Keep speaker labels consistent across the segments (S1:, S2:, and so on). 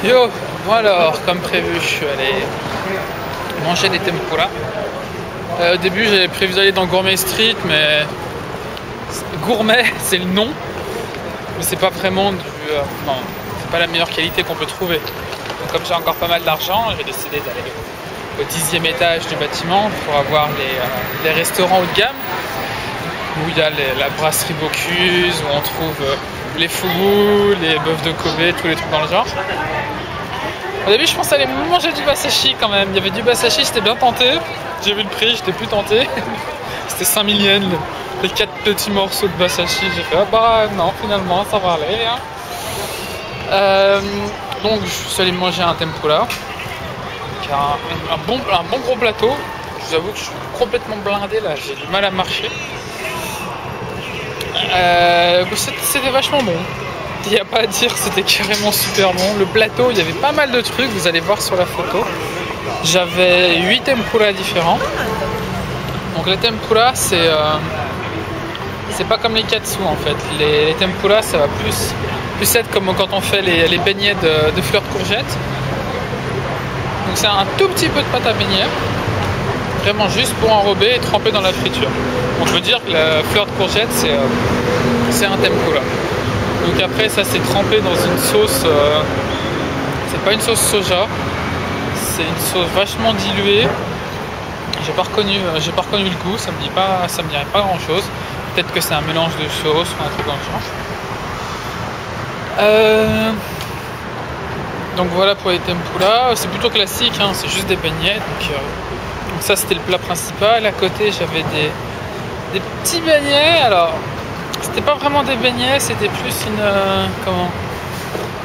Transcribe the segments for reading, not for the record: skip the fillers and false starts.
S1: Yo, bon alors, comme prévu, je suis allé manger des tempura. Au début, j'avais prévu d'aller dans Gourmet Street, mais gourmet, c'est le nom, mais c'est pas vraiment non, c'est pas la meilleure qualité qu'on peut trouver. Donc, comme j'ai encore pas mal d'argent, j'ai décidé d'aller au 10e étage du bâtiment pour avoir les restaurants haut de gamme, où il y a la brasserie Bocuse, où on trouve les fougous, les bœufs de Kobe, tous les trucs dans le genre. Au début, je pensais aller manger du basashi quand même. Il y avait du basashi, j'étais bien tenté. J'ai vu le prix, j'étais plus tenté. C'était 5000 yens, les 4 petits morceaux de basashi. J'ai fait, ah bah non, finalement, ça va aller. Hein. Donc, je suis allé manger un tempura. Un bon gros plateau. Je vous avoue que je suis complètement blindé là, j'ai du mal à marcher. C'était vachement bon. Il n'y a pas à dire, c'était carrément super bon. Le plateau, il y avait pas mal de trucs, vous allez voir sur la photo. J'avais 8 tempura différents. Donc les tempura, c'est pas comme les katsu en fait. Les tempura, ça va plus être comme quand on fait les beignets de fleurs de courgette. Donc c'est un tout petit peu de pâte à beignet. Vraiment juste pour enrober et tremper dans la friture. On peut dire que la fleur de courgette, c'est un tempura. Donc après ça c'est trempé dans une sauce, c'est pas une sauce soja, c'est une sauce vachement diluée. J'ai pas reconnu le goût, ça me dirait pas grand chose. Peut-être que c'est un mélange de sauce ou un truc dans le genre. Donc voilà pour les tempura, c'est plutôt classique, hein, c'est juste des beignets. Donc ça c'était le plat principal. À côté j'avais des petits beignets. Alors c'était pas vraiment des beignets, c'était plus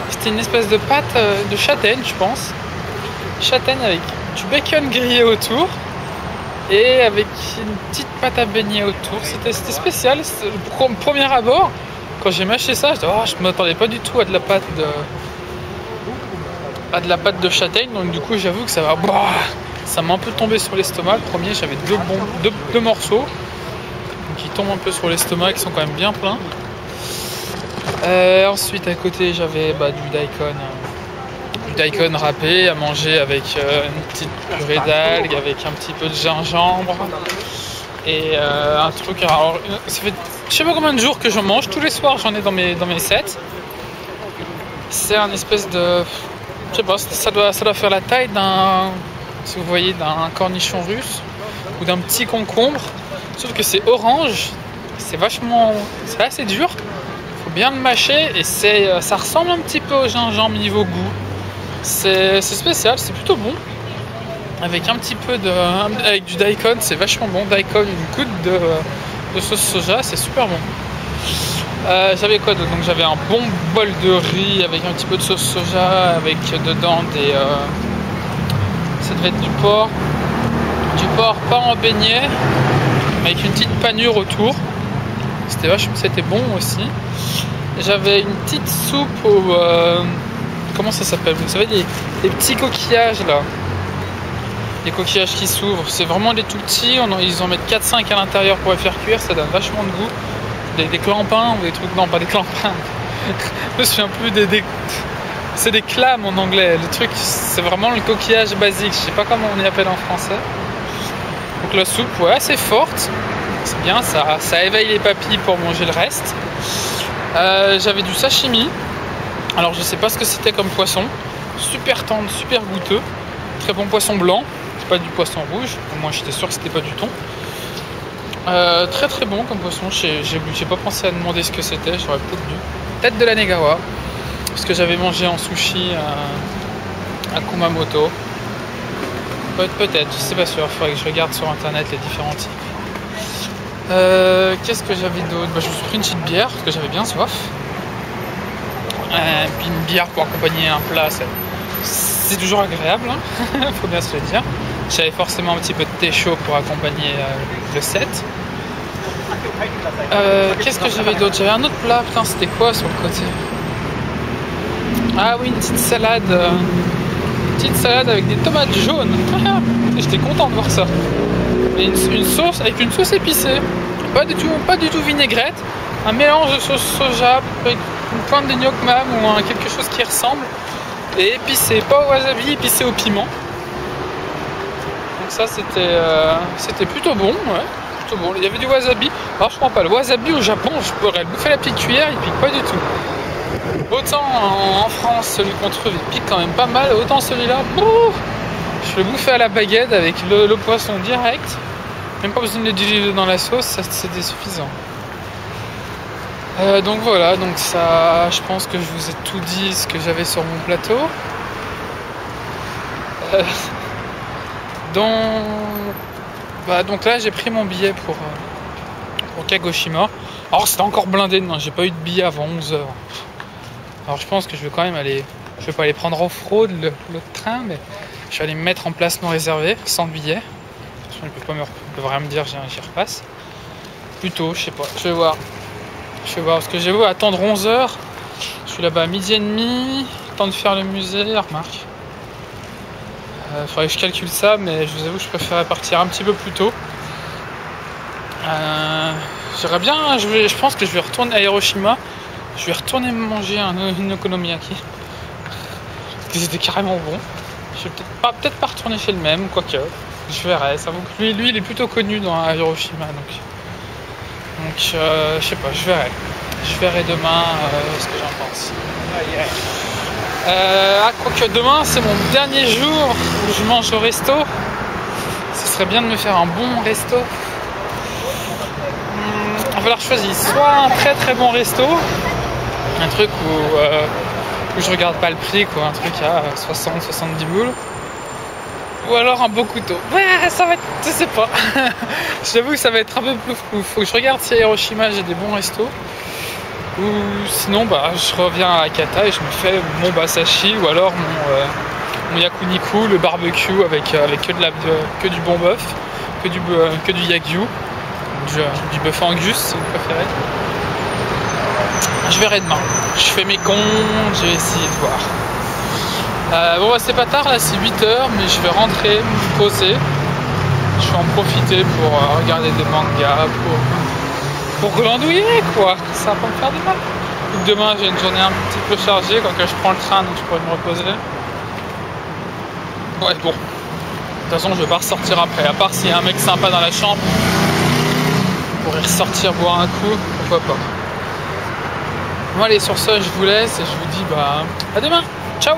S1: c'était une espèce de pâte de châtaigne, je pense. Châtaigne avec du bacon grillé autour et avec une petite pâte à beignet autour. C'était spécial. Le premier abord, quand j'ai mâché ça, je m'attendais pas du tout à de la pâte de châtaigne. Donc du coup, j'avoue que ça m'a un peu tombé sur l'estomac. Le premier, j'avais deux morceaux qui tombent un peu sur l'estomac, qui sont quand même bien pleins. Ensuite à côté j'avais du daikon râpé à manger avec une petite purée d'algues, avec un petit peu de gingembre et un truc. Alors ça fait je sais pas combien de jours que je mange, tous les soirs j'en ai dans mes sets. C'est un espèce de, je sais pas, ça doit faire la taille si vous voyez, d'un cornichon russe ou d'un petit concombre. Sauf que c'est orange, c'est assez dur, faut bien le mâcher et ça ressemble un petit peu au gingembre niveau goût. C'est spécial, c'est plutôt bon. Avec un petit peu avec du daikon, c'est vachement bon. Daikon, une goutte de sauce soja, c'est super bon. J'avais quoi d'autre? Donc j'avais un bon bol de riz avec un petit peu de sauce soja, avec dedans ça devait être du porc pas en beignet, avec une petite panure autour. C'était bon aussi. J'avais une petite soupe comment ça s'appelle? Vous savez, les petits coquillages là. Les coquillages qui s'ouvrent. C'est vraiment des tout petits. Ils en mettent 4-5 à l'intérieur pour les faire cuire. Ça donne vachement de goût. Des clampins ou des trucs. Non, pas des clampins. Je me souviens plus c'est des clams en anglais. Le truc, c'est vraiment le coquillage basique. Je sais pas comment on y appelle en français. Donc la soupe, ouais, assez forte. C'est bien, ça éveille les papilles pour manger le reste. J'avais du sashimi. Alors je sais pas ce que c'était comme poisson. Super tendre, super goûteux. Très bon poisson blanc. C'est pas du poisson rouge. Moi j'étais sûr que c'était pas du thon. Très très bon comme poisson. J'ai pas pensé à demander ce que c'était. J'aurais peut-être dû. Peut-être de la Negawa. Parce que j'avais mangé en sushi à Kumamoto. Peut-être, je sais pas sûr. Il faudrait que je regarde sur internet les différents types. Qu'est-ce que j'avais d'autre? Je me suis pris une petite bière parce que j'avais bien soif. Puis une bière pour accompagner un plat, c'est toujours agréable, hein. Faut bien se le dire. J'avais forcément un petit peu de thé chaud pour accompagner le set. Qu'est-ce que j'avais d'autre? J'avais un autre plat, putain c'était quoi sur le côté? Ah oui, une petite salade avec des tomates jaunes. J'étais content de voir ça. Et une sauce avec une sauce épicée, pas du tout vinaigrette, un mélange de sauce soja avec une pointe de gnocchi ou quelque chose qui ressemble, Et épicé, pas au wasabi, épicé au piment. Donc ça c'était plutôt bon, ouais. Plutôt bon. Il y avait du wasabi. Alors je crois pas, le wasabi au Japon, je pourrais le bouffer la petite cuillère, il pique pas du tout. Autant en France, celui qu'on trouve, il pique quand même pas mal, autant celui-là, je le bouffais à la baguette avec le poisson direct. Même pas besoin de le diluer dans la sauce, ça c'était suffisant. Donc voilà, donc ça, je pense que je vous ai tout dit ce que j'avais sur mon plateau. Donc là j'ai pris mon billet pour Kagoshima. Alors c'était encore blindé, non, j'ai pas eu de billet avant 11h. Alors je pense que je vais quand même aller, je vais pas aller prendre off-road l'autre train, mais je vais aller me mettre en place non réservé, sans billet. Ils peuvent rien me dire, j'y repasse. Plutôt, je sais pas, je vais voir. Parce que j'ai beau attendre 11h. Je suis là-bas à 12h30. Temps de faire le musée, remarque. Faudrait que je calcule ça, mais je vous avoue, je préférerais partir un petit peu plus tôt. J'aimerais bien, je pense que je vais retourner à Hiroshima. Je vais retourner manger une okonomiyaki. Parce qu'ils étaient carrément bons. Je vais peut-être pas retourner chez le même, quoique. Je verrai. Ça vaut que lui, il est plutôt connu à Hiroshima, donc je sais pas, je verrai demain ce que j'en pense. Quoique demain c'est mon dernier jour où je mange au resto. Ce serait bien de me faire un bon resto. Il va falloir choisir soit un très très bon resto, un truc où je regarde pas le prix, quoi, un truc à 60-70 boules. Ou alors un beau couteau. Ouais, ça va être... Je sais pas. J'avoue que ça va être un peu plus fou. Faut que je regarde si à Hiroshima j'ai des bons restos. Ou sinon, je reviens à Akata et je me fais mon basashi ou alors mon yakuniku, le barbecue avec que du bon bœuf, que du yagyu, du bœuf angus si vous préférez. Je verrai demain. Je fais mes comptes, je vais essayer de voir. C'est pas tard là, c'est 8h, mais je vais rentrer, me poser. Je vais en profiter pour regarder des mangas, pour glandouiller, quoi. Ça va pas me faire du mal. Donc demain j'ai une journée un petit peu chargée, quand je prends le train, donc je pourrais me reposer. Ouais, bon. De toute façon, je vais pas ressortir après, à part s'il y a un mec sympa dans la chambre. Je pourrais ressortir boire un coup, pourquoi pas. Bon allez, sur ce, je vous laisse et je vous dis à demain. Ciao.